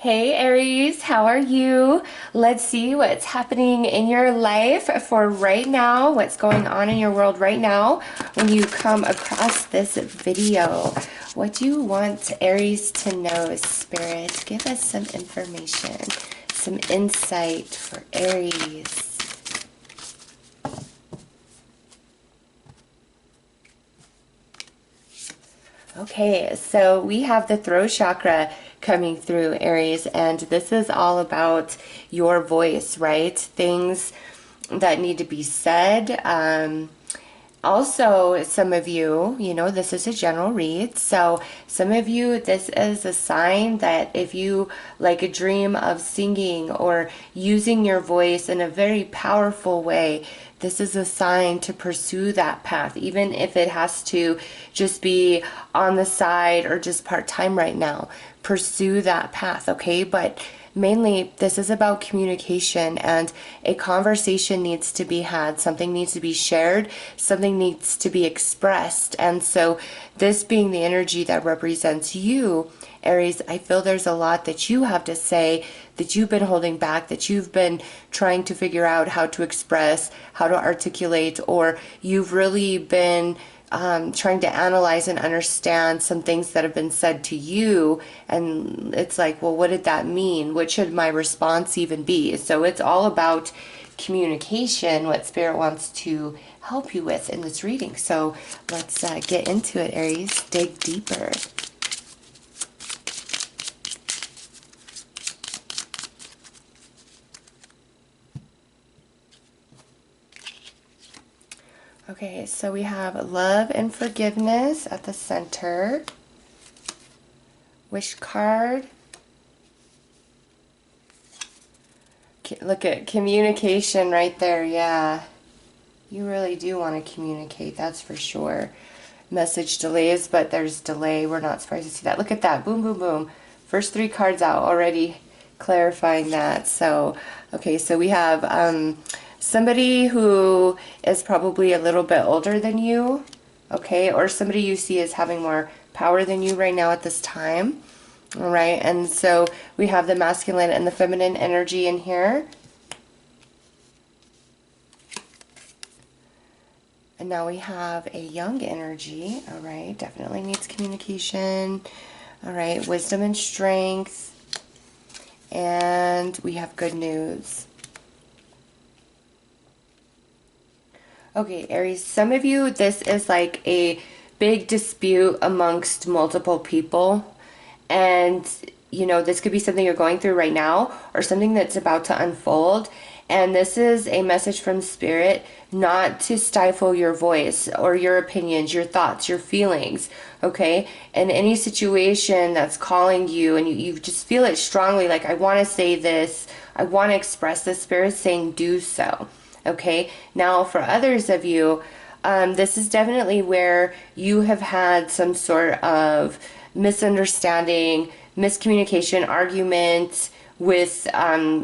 Hey Aries, how are you? Let's see what's happening in your life for right now, what's going on in your world right now when you come across this video. What do you want Aries to know, Spirit? Give us some information, some insight for Aries. Okay, so we have the throat chakra coming through, Aries, and this is all about your voice, right? Things that need to be said. Also, some of you, this is a general read. So, some of you, this is a sign that if you like a dream of singing or using your voice in a very powerful way, this is a sign to pursue that path, even if it has to just be on the side or just part time right now. Pursue that path, okay? But mainly, this is about communication, and a conversation needs to be had. Something needs to be shared. Something needs to be expressed. And so, this being the energy that represents you, Aries, I feel there's a lot that you have to say that you've been holding back, that you've been trying to figure out how to express, how to articulate, or you've really been trying to analyze and understand some things that have been said to you. And it's like, well, what did that mean? What should my response even be? So it's all about communication, what Spirit wants to help you with in this reading. So let's get into it, Aries. Dig deeper. Okay, so we have love and forgiveness at the center. Wish card. Look at communication right there. Yeah, you really do want to communicate, that's for sure. Message delays, but there's delay. We're not surprised to see that. Look at that. Boom, boom, boom. First three cards out already clarifying that. So, okay, so we have somebody who is probably a little bit older than you, okay, or somebody you see as having more power than you right now at this time. All right, and so we have the masculine and the feminine energy in here. And now we have a young energy. All right, definitely needs communication. All right, wisdom and strength. And we have good news. Okay, Aries, some of you, this is like a big dispute amongst multiple people. And, this could be something you're going through right now or something that's about to unfold. And this is a message from Spirit not to stifle your voice or your opinions, your thoughts, your feelings, okay? In any situation that's calling you and you just feel it strongly, like, I want to say this, I want to express this, Spirit's saying do so, okay? Now, for others of you, this is definitely where you have had some sort of misunderstanding, miscommunication, argument with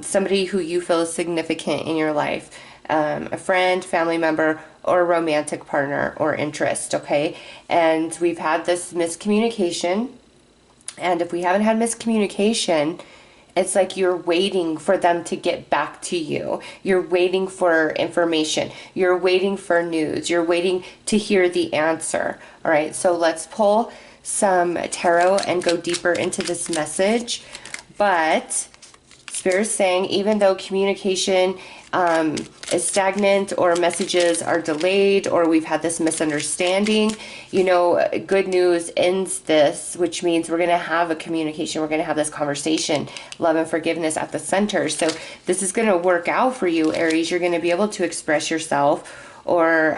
somebody who you feel is significant in your life, a friend, family member, or a romantic partner or interest, okay? And we've had this miscommunication, and if we haven't had miscommunication, it's like you're waiting for them to get back to you. You're waiting for information. You're waiting for news. You're waiting to hear the answer. All right, so let's pull some tarot and go deeper into this message. But Spirit's saying, even though communication is stagnant or messages are delayed or we've had this misunderstanding, good news ends this, which means we're going to have a communication. We're going to have this conversation, love and forgiveness at the center. So this is going to work out for you, Aries. You're going to be able to express yourself or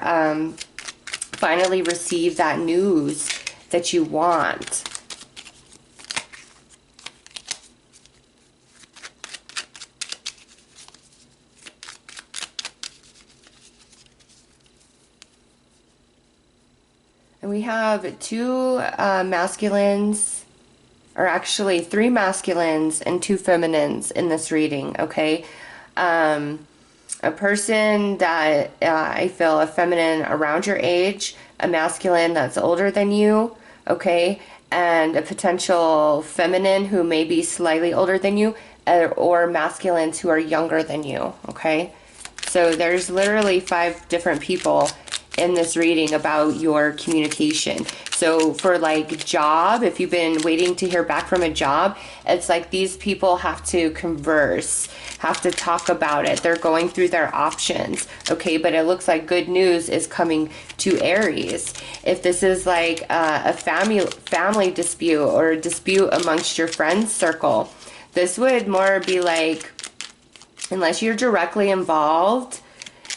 finally receive that news that you want. And we have two masculines, or actually three masculines and two feminines in this reading, okay? A person that I feel a feminine around your age, a masculine that's older than you, okay? and a potential feminine who may be slightly older than you, or masculines who are younger than you, okay? So there's literally 5 different people in this reading about your communication. So for like job, if you've been waiting to hear back from a job, it's like these people have to converse, have to talk about it. They're going through their options, okay? But it looks like good news is coming to Aries. If this is like a family dispute or a dispute amongst your friends circle, this would more be like, unless you're directly involved,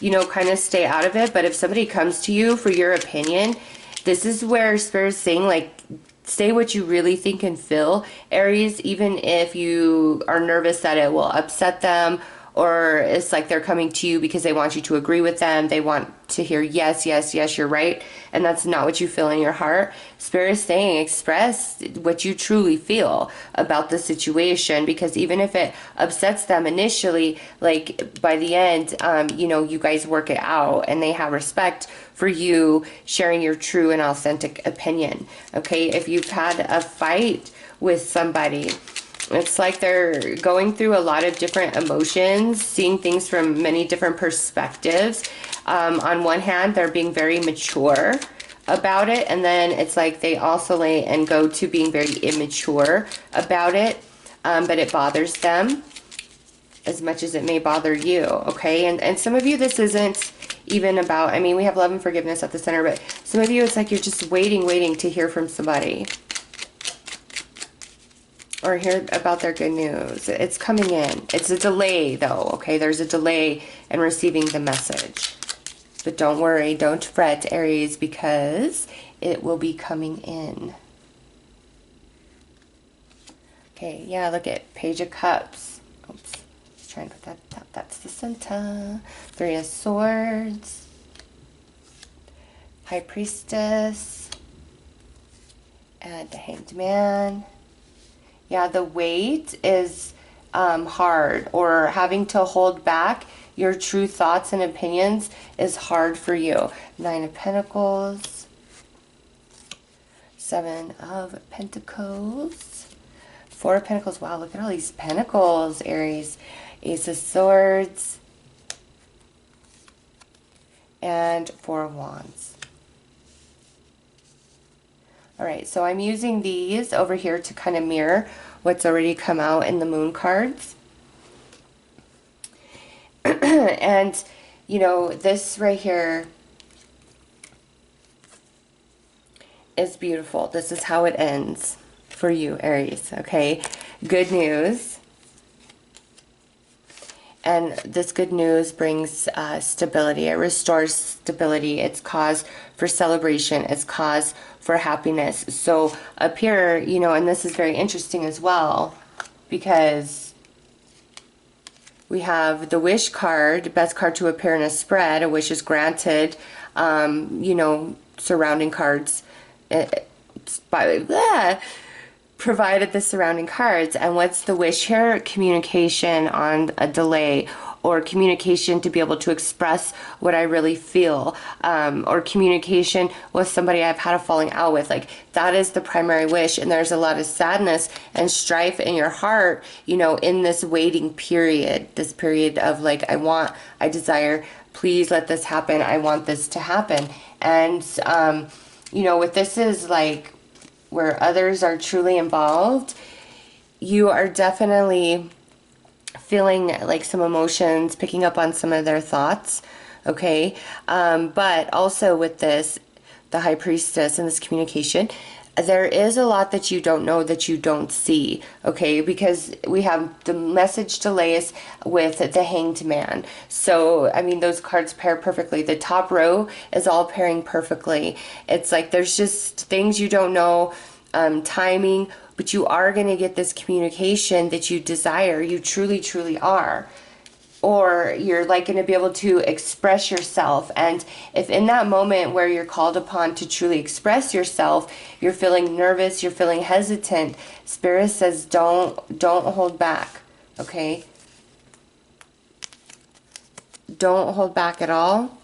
you know, kind of stay out of it. But if somebody comes to you for your opinion, this is where Spirit's saying, like, say what you really think and feel, Aries, even if you are nervous that it will upset them, or it's like they're coming to you because they want you to agree with them. They want to hear, yes, yes, yes, you're right. And that's not what you feel in your heart. Spirit is saying, express what you truly feel about the situation, because even if it upsets them initially, like by the end, you know, you guys work it out and they have respect for you sharing your true and authentic opinion. Okay, if you've had a fight with somebody, it's like they're going through a lot of different emotions, seeing things from many different perspectives. On one hand, they're being very mature about it, and then it's like they oscillate and go to being very immature about it, but it bothers them as much as it may bother you, okay? And some of you, this isn't even about, I mean, we have love and forgiveness at the center, but some of you, it's like you're just waiting to hear from somebody, or hear about their good news. It's coming in. It's a delay, though, okay? There's a delay in receiving the message. But don't worry, don't fret, Aries, because it will be coming in. Okay, yeah, look at Page of Cups. Oops, just trying to put that up. That's the center. 3 of Swords. High Priestess. And the Hanged Man. Yeah, the weight is hard, or having to hold back your true thoughts and opinions is hard for you. 9 of Pentacles, 7 of Pentacles, 4 of Pentacles. Wow, look at all these pentacles, Aries. Ace of Swords, and 4 of Wands. All right, so I'm using these over here to kind of mirror what's already come out in the moon cards. And, you know, this right here is beautiful. This is how it ends for you, Aries, okay? Good news. And this good news brings stability. It restores stability. It's cause for celebration. It's cause for happiness. So up here, you know, and this is very interesting as well, because we have the wish card, best card to appear in a spread. A wish is granted. You know, surrounding cards. Provided the surrounding cards. And what's the wish here? Communication on a delay, or communication to be able to express what I really feel, or communication with somebody I've had a falling out with. Like, that is the primary wish. And there's a lot of sadness and strife in your heart, you know, in this waiting period, this period of like, I desire, please let this happen. I want this to happen. And, you know, what this is like, where others are truly involved, you are definitely feeling like some emotions, picking up on some of their thoughts, okay? But also with this, the High Priestess and this communication, there is a lot that you don't know, that you don't see, okay? Because we have the message delays with the Hanged Man. So, I mean, those cards pair perfectly. The top row is all pairing perfectly. It's like there's just things you don't know, timing, but you are going to get this communication that you desire. You truly, truly are. Or you're like going to be able to express yourself. And if in that moment where you're called upon to truly express yourself, you're feeling nervous, you're feeling hesitant, Spirit says don't hold back, okay? Don't hold back at all.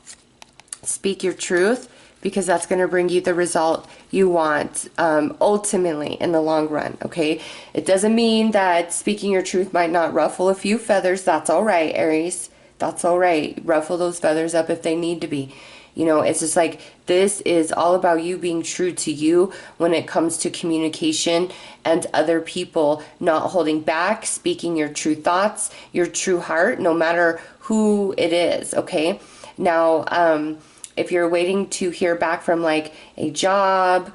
Speak your truth, because that's going to bring you the result you want, ultimately in the long run, okay? It doesn't mean that speaking your truth might not ruffle a few feathers. That's all right, Aries. That's all right. Ruffle those feathers up if they need to be. You know, it's just like this is all about you being true to you when it comes to communication and other people, not holding back, speaking your true thoughts, your true heart, no matter who it is, okay? Now, if you're waiting to hear back from like a job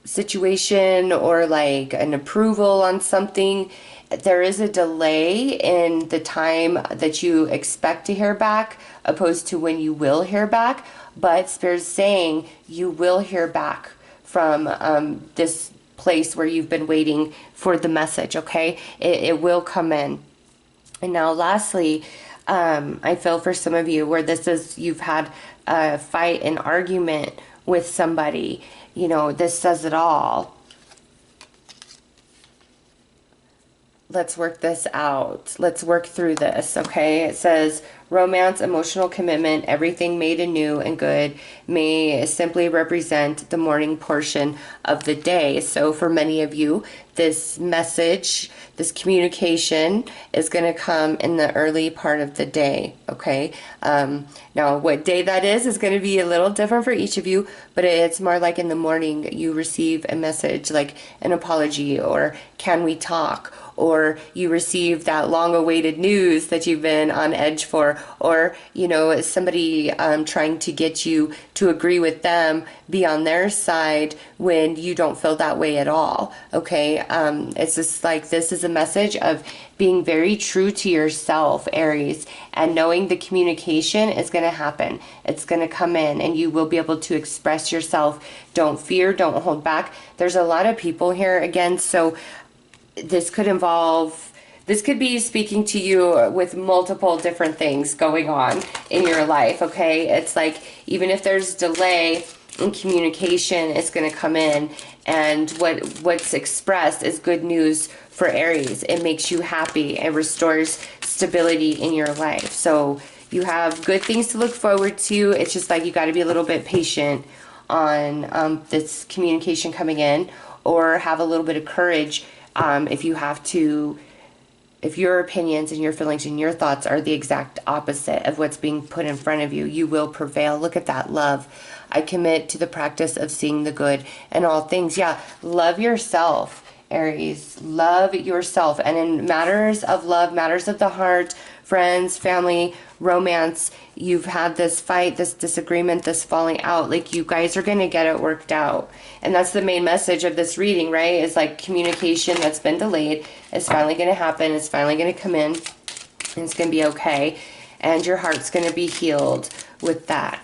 situation or like an approval on something, there is a delay in the time that you expect to hear back opposed to when you will hear back. But Spirit's saying you will hear back from this place where you've been waiting for the message, okay? It will come in. And now lastly, I feel for some of you where this is, you've had a fight, an argument with somebody. You know, this says it all. Let's work this out. Let's work through this, okay? It says romance, emotional commitment, everything made anew and good may simply represent the morning portion of the day. So for many of you, this message, this communication is going to come in the early part of the day, okay? Now, what day that is going to be a little different for each of you, but it's more like in the morning you receive a message like an apology or can we talk? Or you receive that long-awaited news that you've been on edge for, or, you know, somebody trying to get you to agree with them, be on their side when you don't feel that way at all, okay? It's just like this is a message of being very true to yourself, Aries, and knowing the communication is going to happen. It's going to come in and you will be able to express yourself. Don't fear, don't hold back. There's a lot of people here again, so this could be speaking to you with multiple different things going on in your life, okay? It's like, even if there's delay in communication, it's going to come in, and what's expressed is good news for Aries. It makes you happy and restores stability in your life. So you have good things to look forward to. It's just like you got to be a little bit patient on this communication coming in, or have a little bit of courage if you have to, if your opinions and your feelings and your thoughts are the exact opposite of what's being put in front of you, you will prevail. Look at that, love. I commit to the practice of seeing the good in all things. Yeah, love yourself, Aries. Love yourself. And in matters of love, matters of the heart, friends, family, romance, you've had this fight, this disagreement, this falling out, like you guys are going to get it worked out. And that's the main message of this reading, right? Is like communication that's been delayed is finally going to happen. It's finally going to come in, and it's going to be okay. And your heart's going to be healed with that.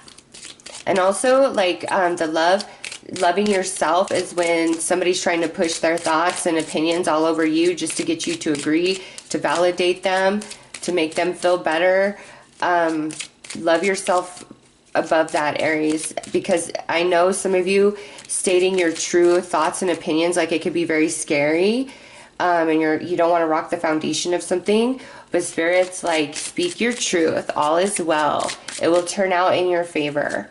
And also, like, loving yourself is when somebody's trying to push their thoughts and opinions all over you just to get you to agree, to validate them, to make them feel better. Love yourself above that, Aries, because I know some of you stating your true thoughts and opinions, like it could be very scary, and you don't want to rock the foundation of something, but Spirit's like, speak your truth, all is well. It will turn out in your favor.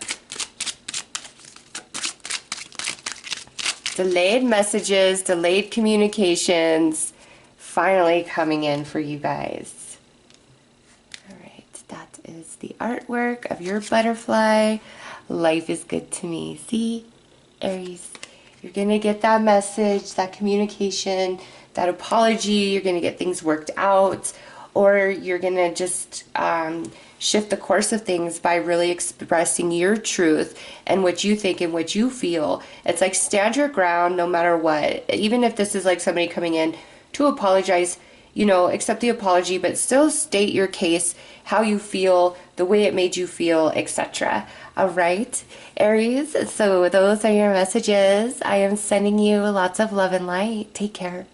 Delayed messages, delayed communications, finally coming in for you guys. That is the artwork of your butterfly. Life is good to me. See, Aries, you're going to get that message, that communication, that apology. You're going to get things worked out, or you're going to just shift the course of things by really expressing your truth and what you think and what you feel. It's like stand your ground no matter what. Even if this is like somebody coming in to apologize, you know, accept the apology, but still state your case, how you feel, the way it made you feel, etc. All right, Aries, so those are your messages. I am sending you lots of love and light. Take care.